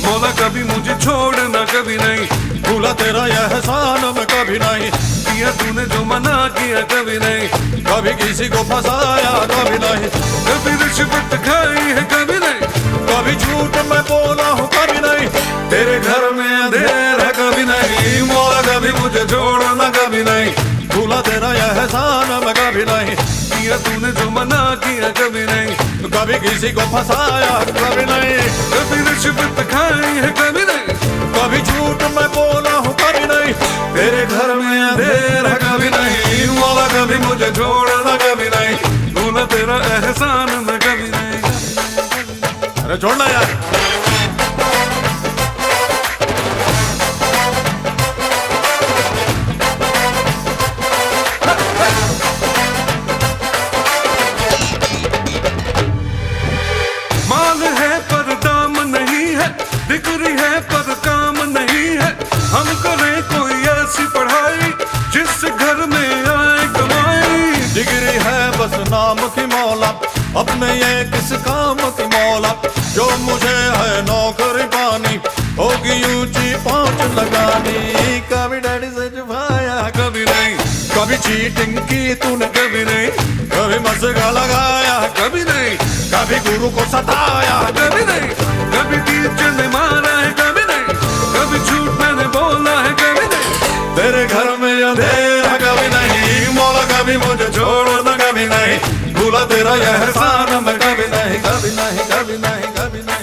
मौला कभी मुझे छोड़ना कभी नहीं, भूला तेरा यह एहसान मैं कभी नहीं, किया तूने जो मना किया कभी नहीं, कभी किसी को फंसाया कभी नहीं, कभी रिश्वत खाई है कभी नहीं, कभी झूठ मैं बोला हूँ कभी नहीं, तेरे घर में अंधेर है कभी नहीं, मौला कभी मुझे छोड़ना कभी नहीं, भूला तेरा यह एहसान मैं कभी नहीं, किया तूने जो मना किया कभी नहीं, कभी किसी को फंसाया कभी नहीं, कभी रिश्वत खाई है कभी नहीं, कभी झूठ मैं बोला हूँ कभी नहीं, तेरे घर में अंधेर है कभी नहीं, मौला कभी मुझे छोड़ना कभी नहीं, भूला तेरा एहसान मैं कभी नहीं। अरे छोड़ना यार। माल है पर दाम नहीं है, डिग्री है पर काम नहीं है, हम करें कोई ऐसी पढ़ाई जिससे घर में आए कमाई। डिग्री है बस नाम की मौला, अपने ये किस काम की मौला, जो मुझे है नौकरी पानी, होगी ऊंची पहुंच लगानी, कभी डैडी से छुपाया कभी नहीं, कभी चीटिंग की तूने कभी नहीं, कभी मस्का लगाया कभी नहीं, कभी गुरु को सताया कभी नहीं, कभी टीचर ने मारा है कभी नहीं, कभी झूठ मैंने बोला है कभी नहीं, तेरे घर में अंधेरा कभी नहीं, मौला कभी मुझे छोड़ना कभी नहीं, भूला तेरा यह एहसान मैं कभी नहीं, कभी नहीं, कभी नहीं, कभी नहीं।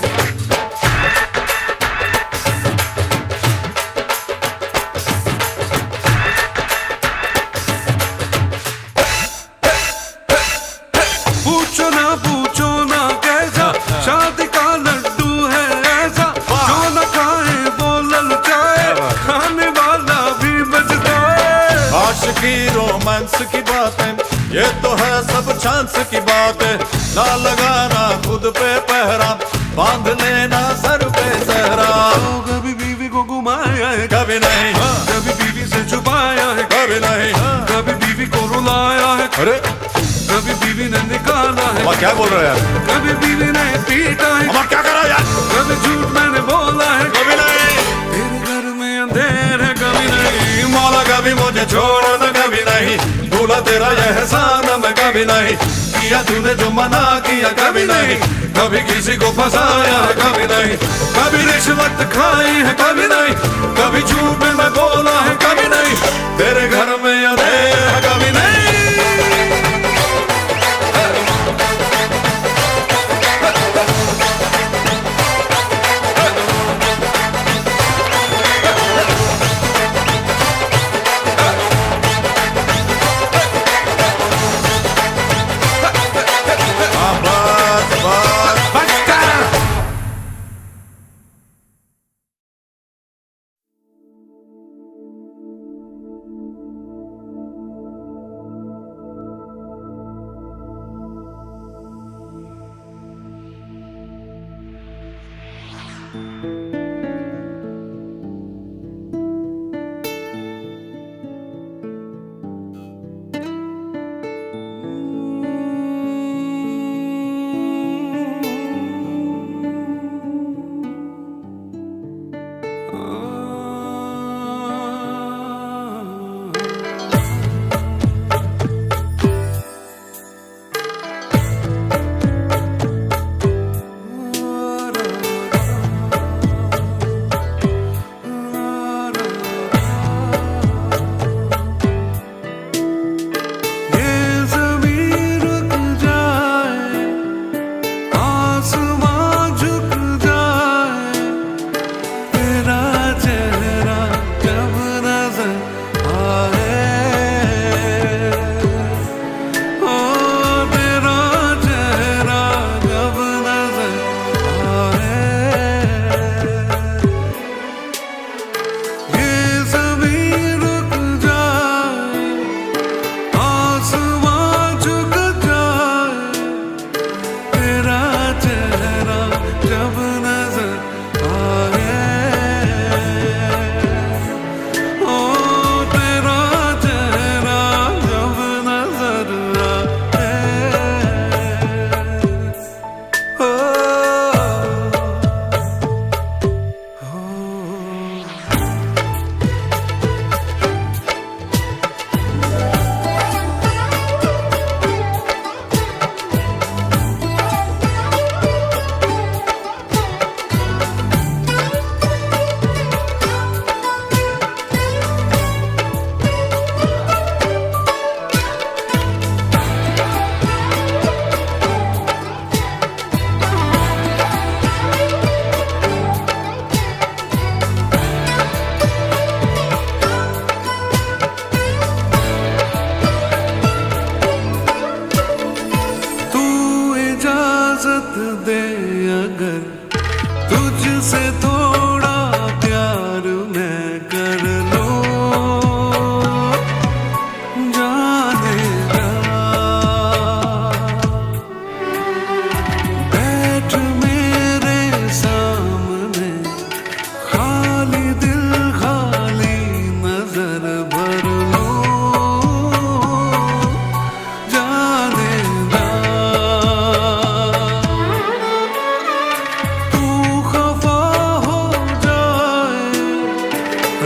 पूछो ना कैसा शादी का लड्डू है ऐसा, जो न खाए वो ललचाए, खाने वाला भी बचता है। आशिकी रोमांस की बातें ये तो है सब चांस की बातें, ना लगाना खुद पे पहरा, बांध लेना सर पे सहरा, कभी बीवी को घुमाया है कभी नहीं, कभी बीवी से छुपाया है कभी नहीं, कभी बीवी को रुलाया है, अरे कभी बीवी ने निकाला है, क्या बोल रहे हो यार, कभी बीवी ने पीटा है, क्या करा यार, कभी झूठ मैंने बोला है कभी नहीं, तेरे घर में अंधेर है कभी नहीं, मौला कभी मुझे छोड़ना कभी नहीं, भूला तेरा यह एहसान मैं कभी नहीं, किया तूने जो मना किया कभी नहीं, कभी किसी को फंसाया है कभी नहीं, कभी रिश्वत खाई है कभी नहीं, कभी झूठ में मैं बोला है कभी नहीं, तेरे घर में अंधेर है कभी नहीं। साथ दे अगर तुझसे थोड़ा प्यार मैं कर लूं, जाने जा बैठ मेरे सामने, खाली दिल खाली नजर भर लूं, जाने जा तू खफा हो जाए,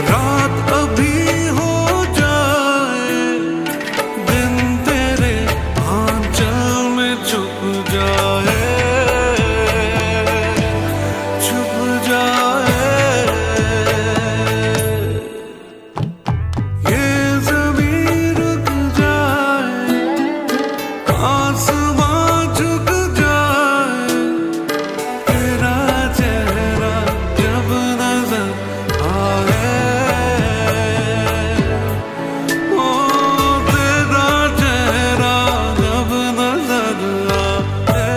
रात अभी हो जाए, दिन तेरे आंचल में छुप जाए, छुप जाए। ये ज़मीं रुक जाए, आसमां झुक जाए, तेरा चेहरा जब नजर आए, ओ तेरा चेहरा जब नजर आए।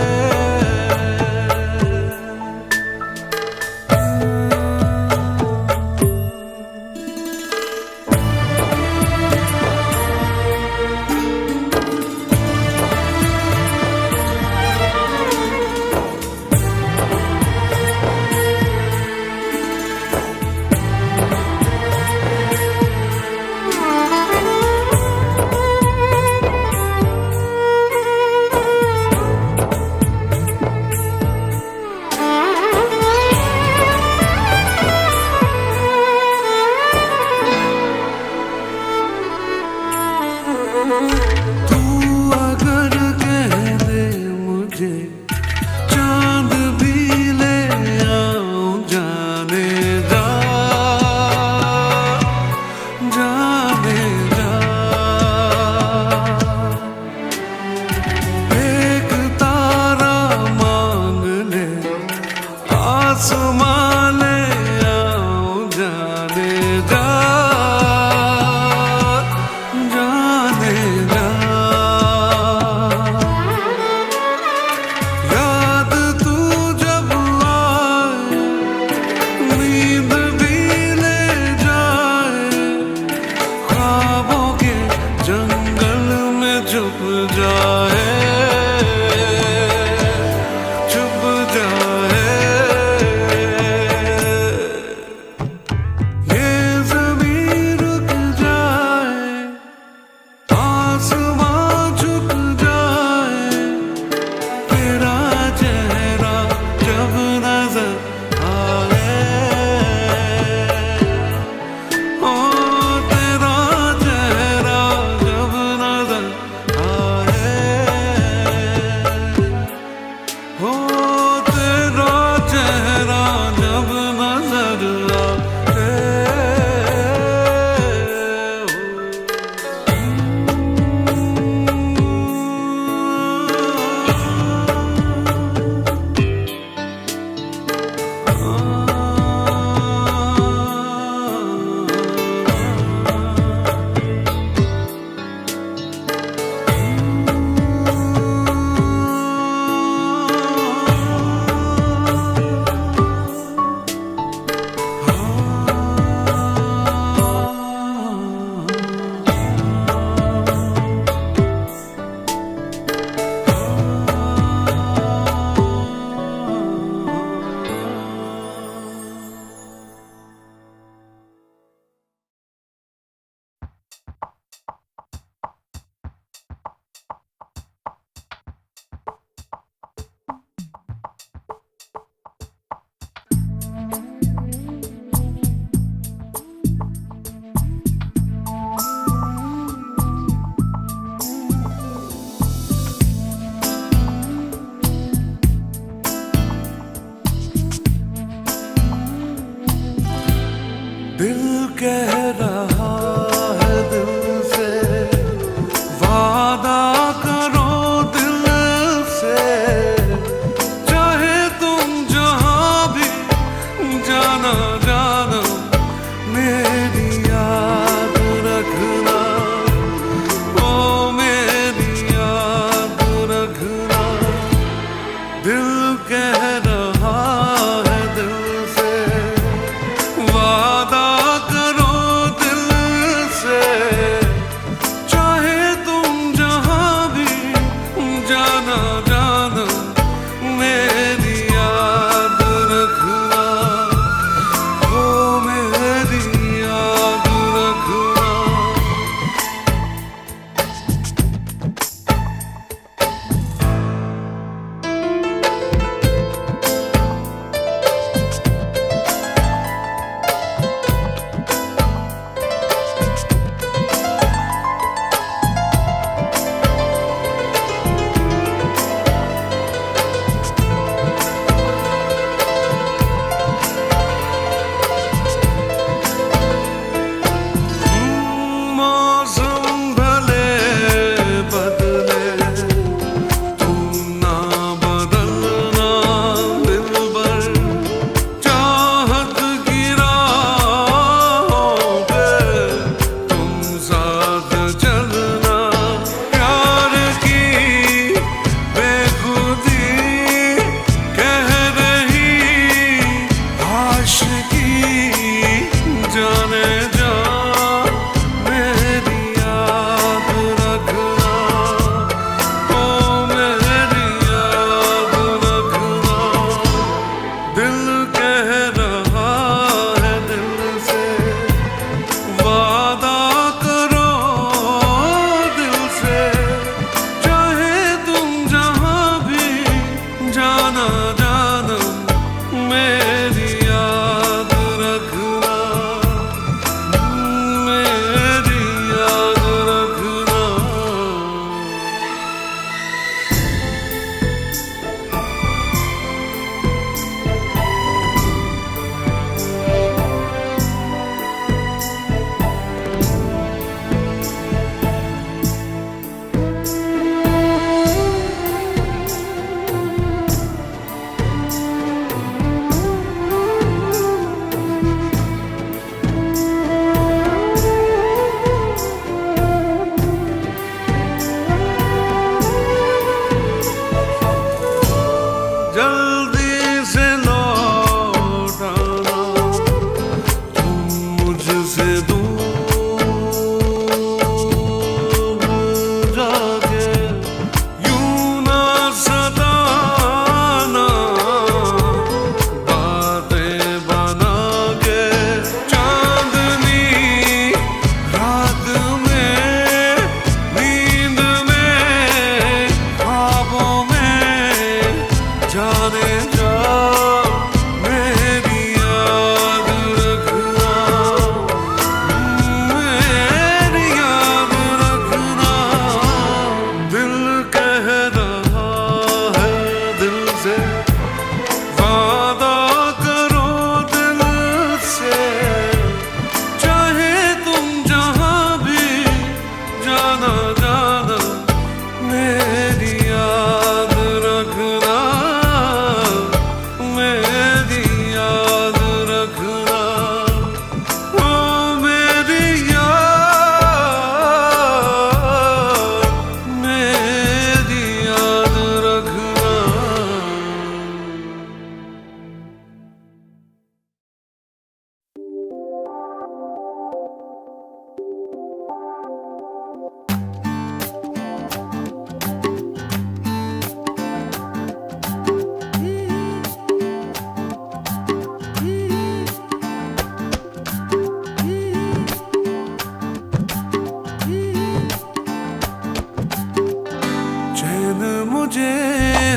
चैन मुझे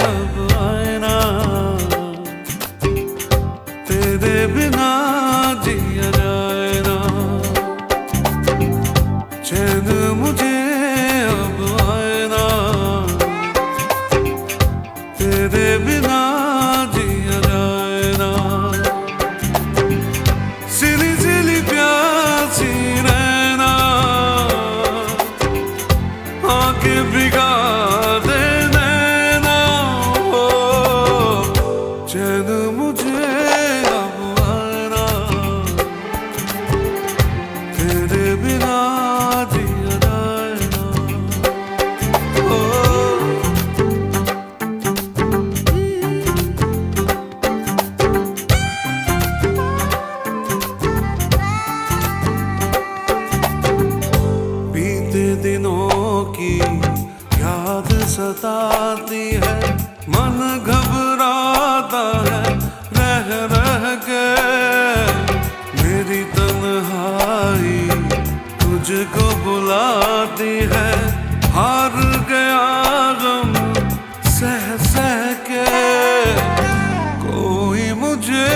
अब आए ना, तेरे बिना जिया जाए ना। चैन मुझे अब आए ना, तेरे बिना जिया जाए ना। सिली सिली प्यासी रहना, आके भिगा दे नैना। हो चैन मुझे अब आए ना, तेरे बिना जिया जाए ना। हो बीते दिनों की याद सताती है, मन घबराता है रह रह के। मेरी तन्हाई तुझको बुलाती है, हार गया गम सह सह के। कोई मुझे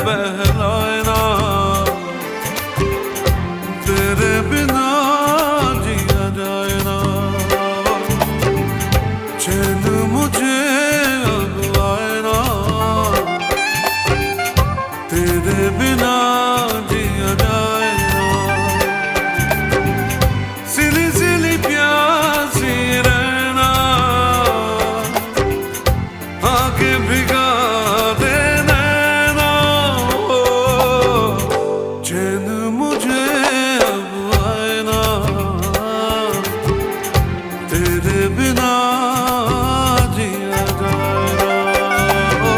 बहलाए ना, तेरे बिना जिया जाए ना। चैन मुझे अब आए ना, तेरे बिना जिया जाए ना। सिली सिली प्यासी रहना, आके भिगा दे नैना। हो चैन मुझे अब आए ना, तेरे बिना जिया जाए ना। हो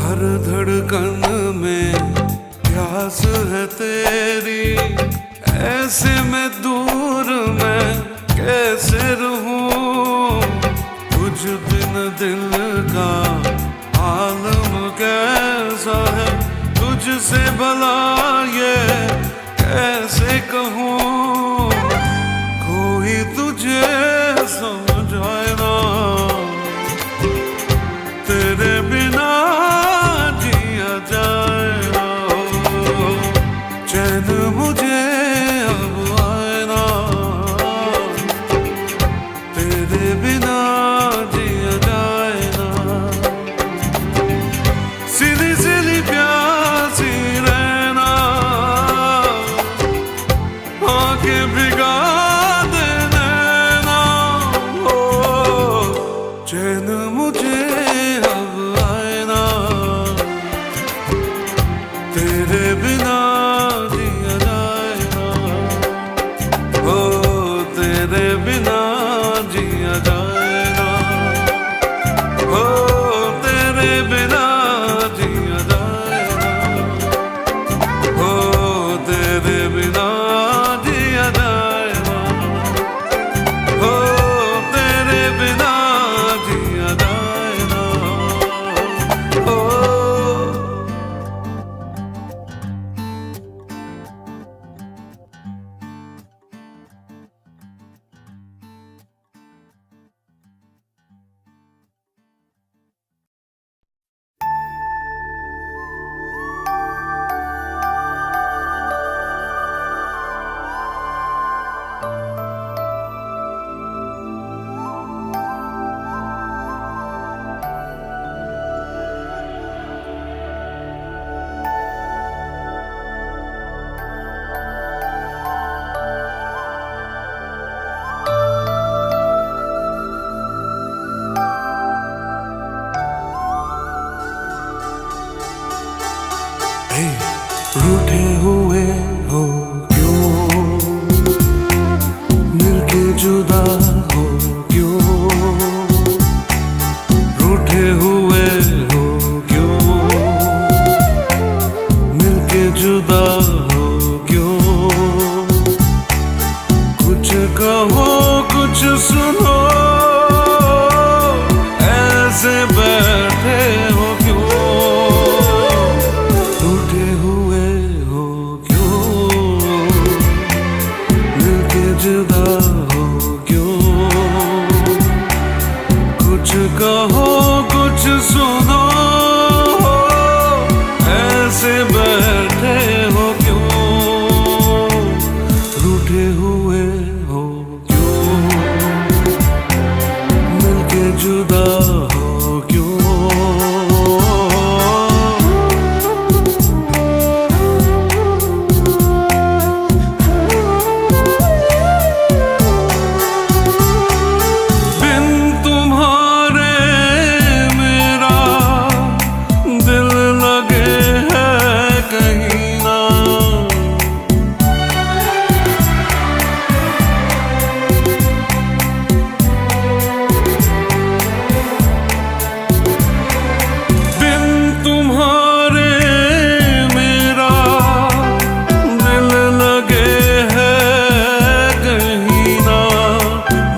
हर धड़कन में प्यास है तेरी, ऐसे में दूर मैं कैसे रहूं। तुझ बिन दिल का आलम कैसा है, तुझसे भला ये कैसे कहूं। कोई तुझे समझाए ना, तेरे बिना जिया जाए ना। चैन मुझे अब आए ना, तेरे बिना जिया जाए ना। सिली सिली प्यासी रहना, आके भिगा दे नैना। हो चैन मुझे अब आए ना, तेरे बिना जिया जाए ना। हो तेरे बिना जिया जाए ना। हो तेरे बिना जिया जाए ना। हो तेरे बिना जिया जाए ना। हो तेरे बिना जिया जाए ना। हो हे, रूठे हुए हो क्यों, मिलके जुदा हो क्यों, रूठे हुए हो क्यों, मिलके जुदा हो क्यों, कुछ कहो कुछ सुनो, ऐसे बैठे हो क्यों, रूठे हुए हो क्यों, मिलके जुदा हो क्यों, कुछ कहो कुछ सुनो, ऐसे बैठे हो क्यों, रूठे हुए हो क्यों, मिलके जुदा हो क्यों। बिन तुम्हारे मेरा दिल लगे है कहीं ना, बिन तुम्हारे मेरा दिल लगे है कहीं ना,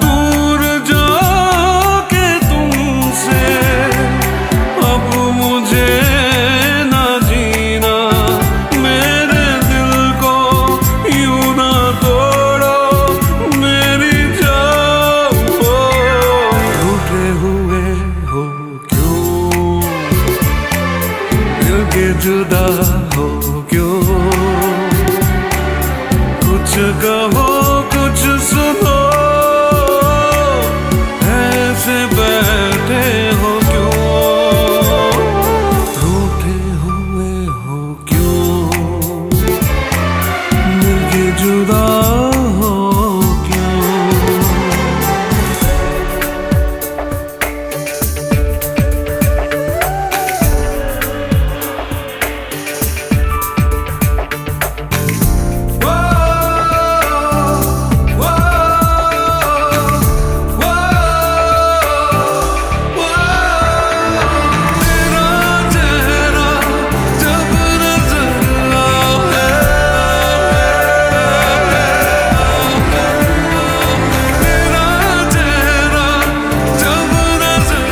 दूर जाके तुमसे अब मुझे ना जीना, मेरे दिल को यूं ना तोड़ो मेरी जान, रूठे हुए हो क्यों, मिलके जुदा हो क्यों, कुछ कहो कुछ सुनो, ऐसे बैठे हो क्यों, रूठे हुए हो क्यों, मिलके जुदा हो क्यों। तेरा चेहरा जब नजर आए, तेरा चेहरा जब नजर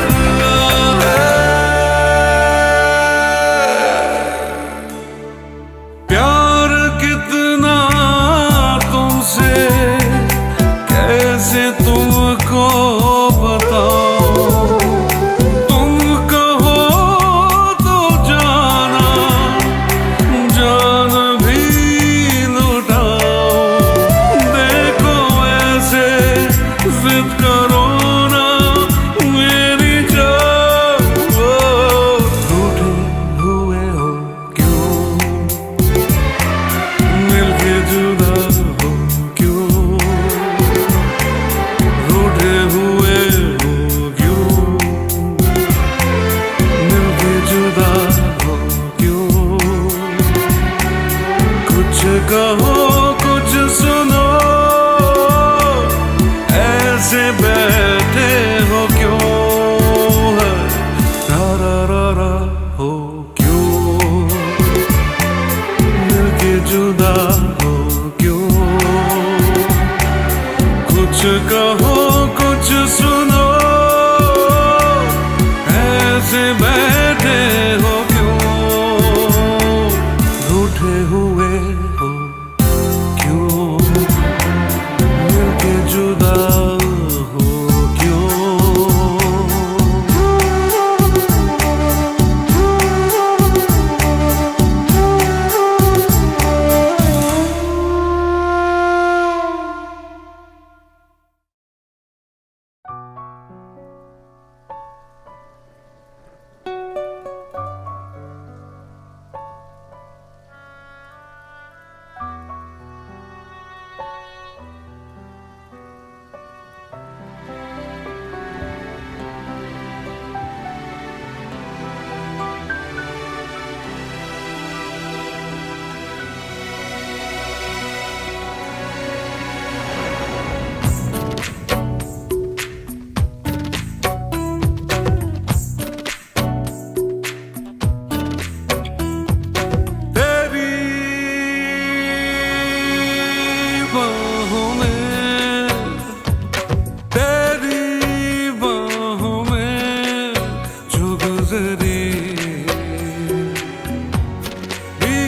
आए, प्यार कितना तुमसे कैसे तुमको बताओ, तुम कहो तो जाना जान भी लुटाओ, देखो ऐसे जिद करो ना मेरी जान, रूठे हुए हो क्यों, मिलके जुदा हो क्यों, रूठे हुए हो क्यों, मिलके जुदा हो क्यों, कुछ कहो कुछ सुनो, ऐसे बैठे हो क्यों, रा रा रा रा हो क्यों, मिलके जुदा हो क्यों, कुछ कहो कुछ सुनो, ऐसे बैठे हो क्यों, रूठे हुए हो क्यों, मिलके जुदा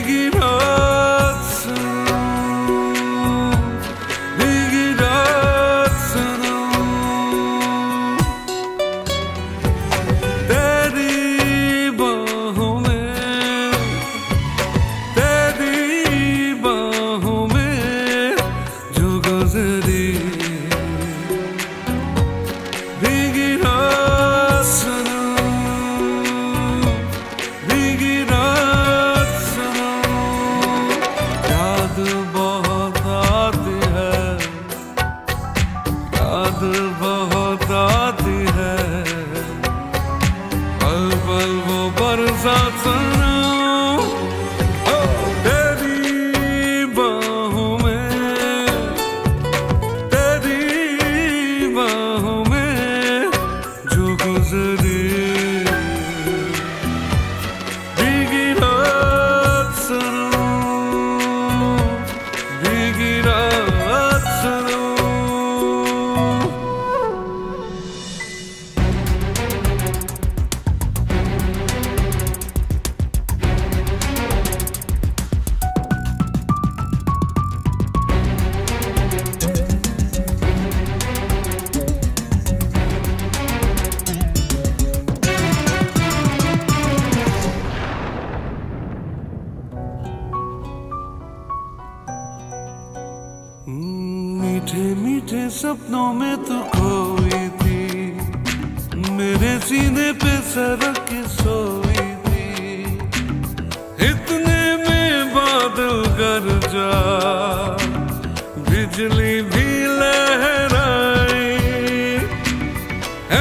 भीगी रात सनम, भीगी रात सनम, तेरी बाहों में जो गुजरी भीगी रात सनम, भीगी रात सनम, याद बहुत आती है, याद बहुत आती है, पल पल वो बरसात सनम, ओ तेरी बाहों में, तेरी बाहों में जो गुजरी भीगी रात सनम, भीगी रात सनम। मीठे मीठे सपनों में तू खोई थी, मेरे सीने पे सरक के सोई थी, इतने में बादल गरजा, बिजली भी लहराई,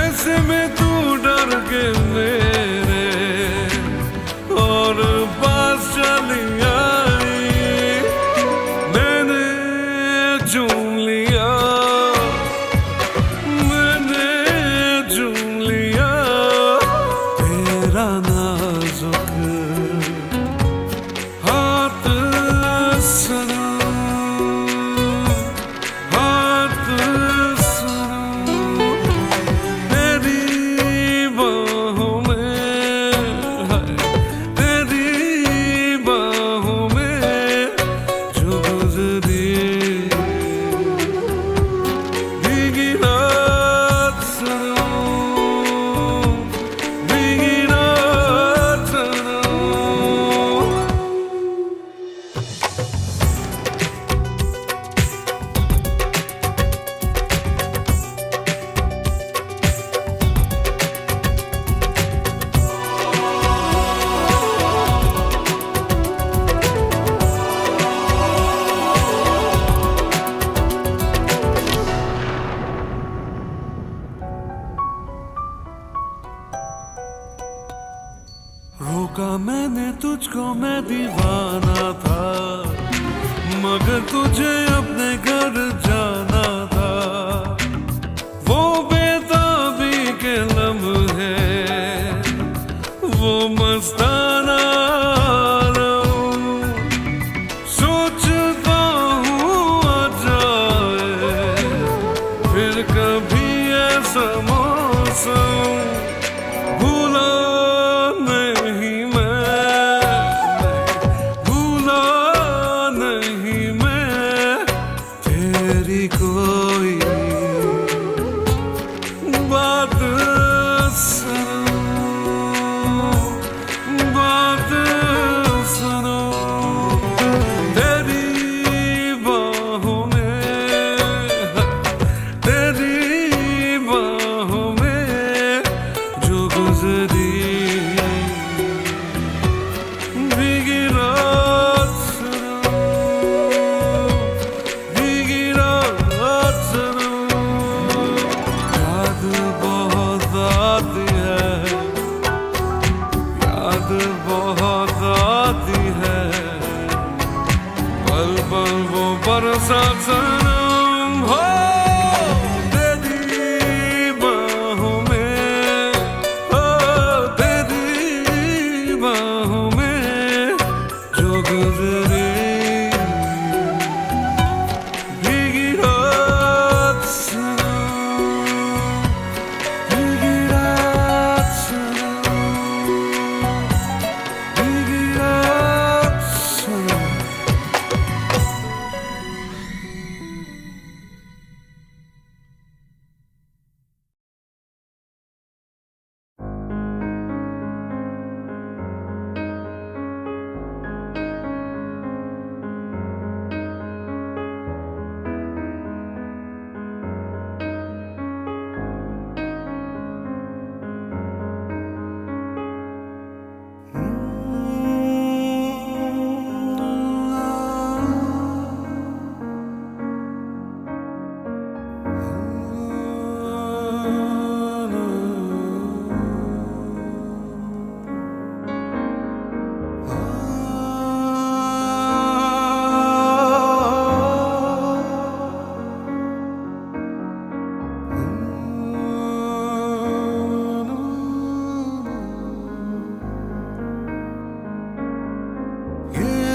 ऐसे में तू डर के मेरे और पास चली आई, मैंने चूम लिया, मैंने चूम लिया तेरा नाजुक हाथ सनम, हाथ सनम, तेरी बाहों में, तेरी बाहों में जो गुजरी भीगी रात सनम, भीगी रात सनम। रोका मैंने तुझको, मैं दीवाना था, मगर तुझे अपने घर जाना था, वो बेताबी के लम्हे, वो मस्ताना आलम, सोचता हूँ आ जाए फिर कभी ऐसा मौसम, भूला नहीं मैं, भूला नहीं मैं तेरे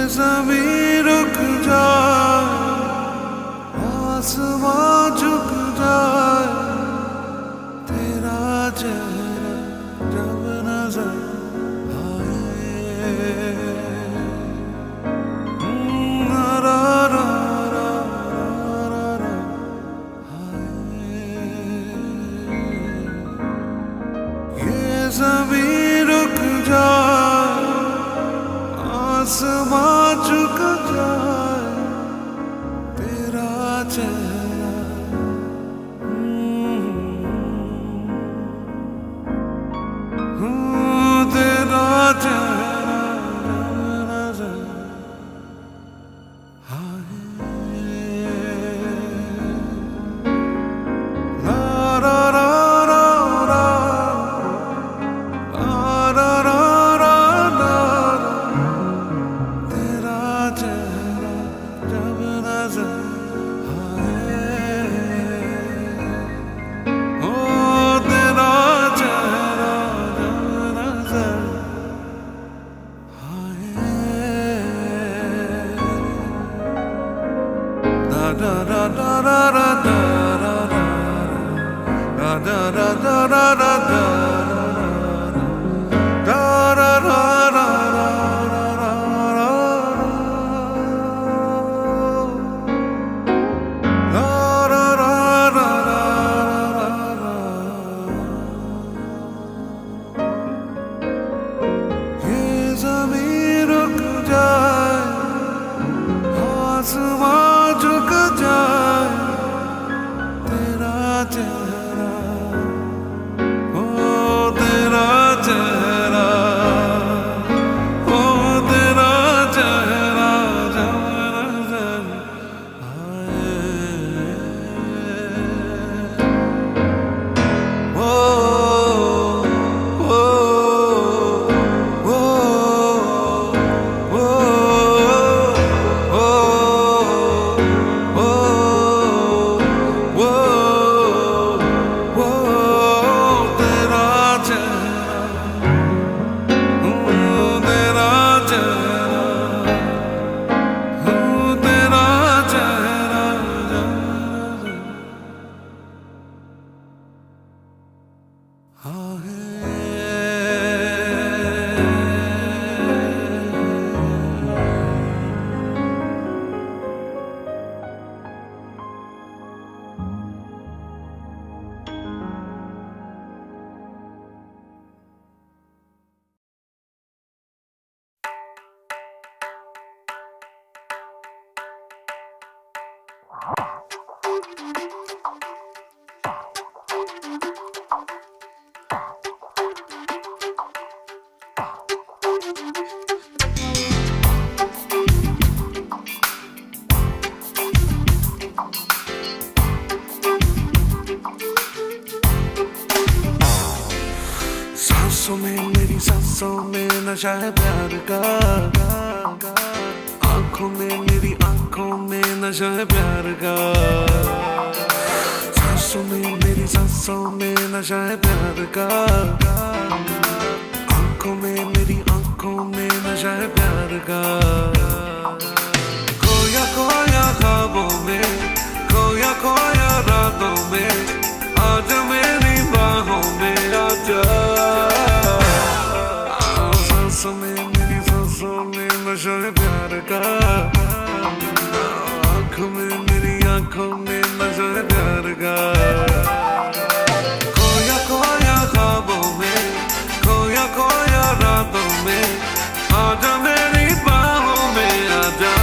ज़मीं रुक जाए, आसमां झुक जाए, तेरा चेहरा जब नजर आए। रा रा रा रा रा आए। ये ज़मीं रुक जाए, आसमां झुक जाए, तेरा चेहरा तेरा चेहरा नजर आए। ला रा रा रा रा रा रा रा रा रा, तेरा चेहरा जब नजर आए। ओ तेरा चेहरा जब नजर आए। Da da da da da da da da da da da da da da ये ज़मीं रुक जाए, आसमां झुक जाए, तेरा चेहरा ओ तेरा चेहरा ओ तेरा चेहरा जब नजर आए। ओ ओ ओ सांसों में मेरी सांसों में नशा है प्यार का, आंखों में मेरी आंखों में नशा है प्यार का। सांसों में मेरी सांसों में नशा है प्यार का, आंखों में मेरी आंखों में नशा है प्यार का। खोया खोया ख्वाबों में, खोया खोया रातों में, आजा मेरी बाहों में आजा। सांसों में मेरी सांसों में नशा है प्यार का, आंखों में मेरी आंखों में नशा है प्यार का। खोया खोया ख्वाबों में, खोया खोया रातों में, आजा मेरी बाहों में आजा।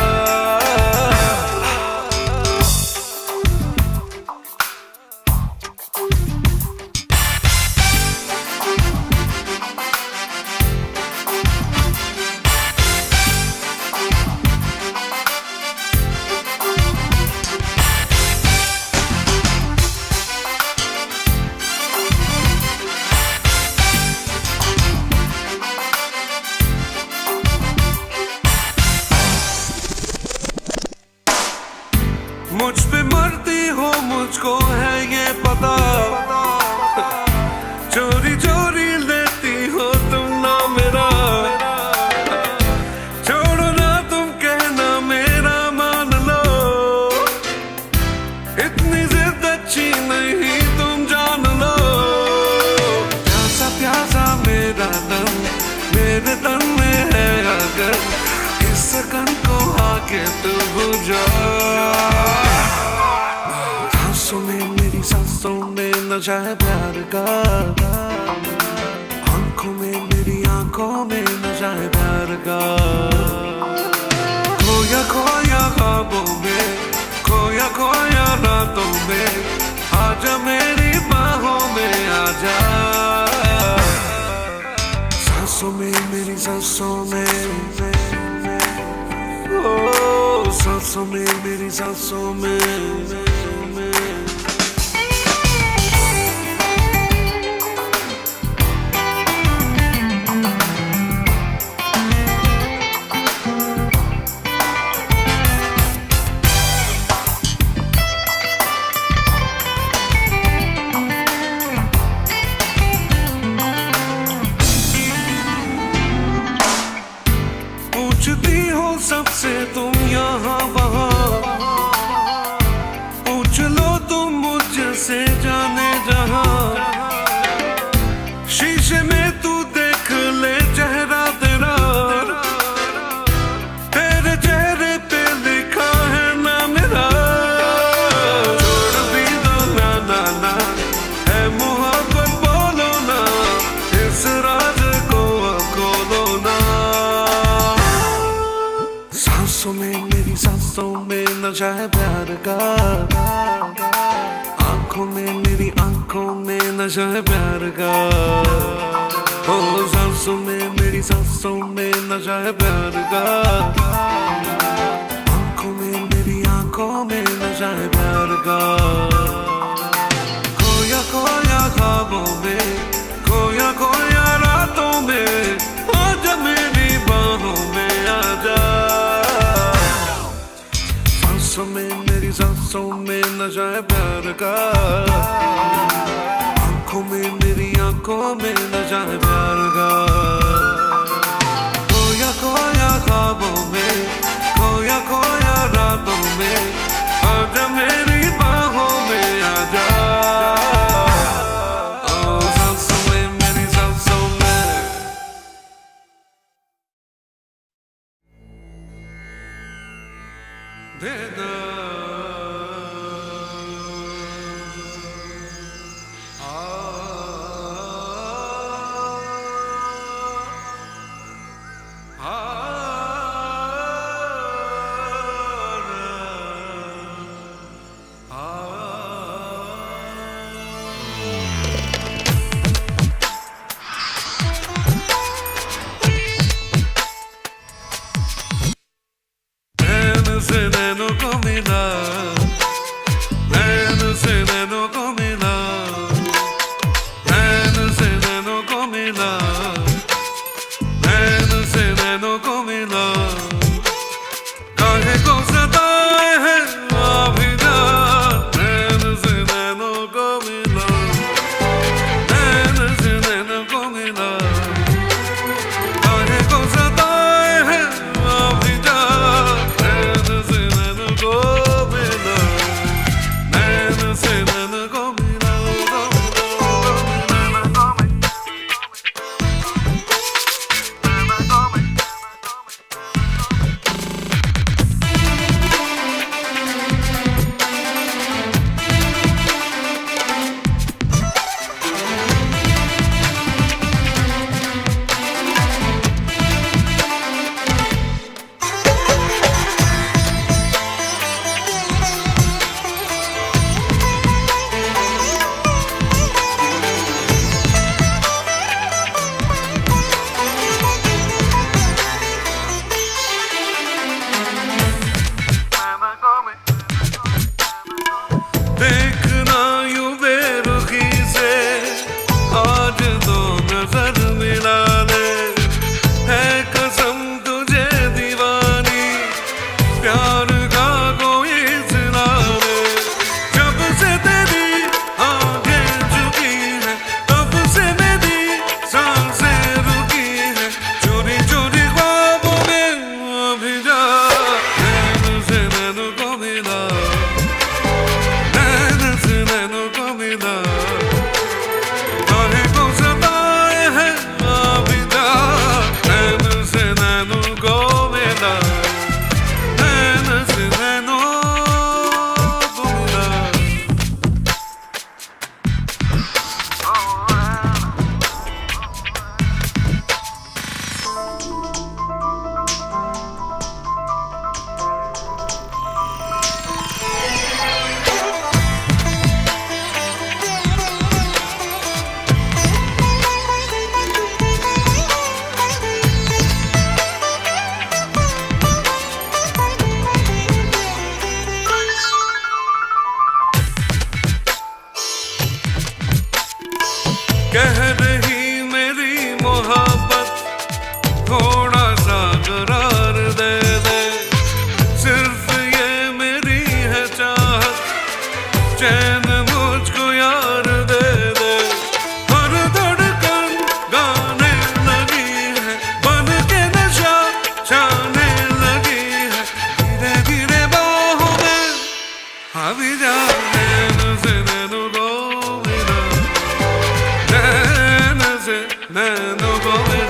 मुझ पे मरती हो मुझको है ये पता, चोरी चोरी लेती हो तुम ना मेरा। छोड़ो ना तुम धड़कन को आके तू बुझा। सांसों में मेरी सांसों में नशा है प्यार का, आंखों में मेरी आंखों में नशा है प्यार का। खोया खोया ख्वाबों में, खोया खोया रातों में, आजा मेरी बाहों में आजा। सांसों में मेरी सांसों में, ओ सांसों में मेरी सांसों में। पूछती हो सबसे तुम यहाँ वहाँ, पूछ लो तुम मुझसे जाने जहाँ। शीशे में तू देख ले चेहरा तेरा, तेरे चेहरे पे लिखा है ना मेरा। छोड़ भी दो ना ना ना, है मोहब्बत बोलो ना, इस राज को खोलो ना। सांसों में मेरी सांसों में नशा है प्यार का, आंखों में मेरी आंखों में नशा है प्यार का। ओ सांसों में मेरी सांसों में नशा है प्यार का, आंखों में मेरी आंखों में नशा है प्यार का। खोया खोया ख्वाबों में, खोया खोया रातों में, आजा मेरी बाहों में आजा। सांसों में मेरी सांसों में नशा है प्यार का, आंखों में मेरी आंखों में नशा है प्यार का। खोया खोया ख्वाबों में, खोया खोया रातों में, आजा मेरी बाहों में आजा। ओ सांसों में मेरी सांसों में। दे दो से नैनों को मिला, नैन से नैनों को मिला, नैन से नैनों को मिला, नैन से नैनों को मिला। काहे को सताए है अभी जा, नैन से नैनों को मिला, नैन से नैनों को मिला। काहे को सताए है अभी जा, नैन से नैनों को मिला। नैनों को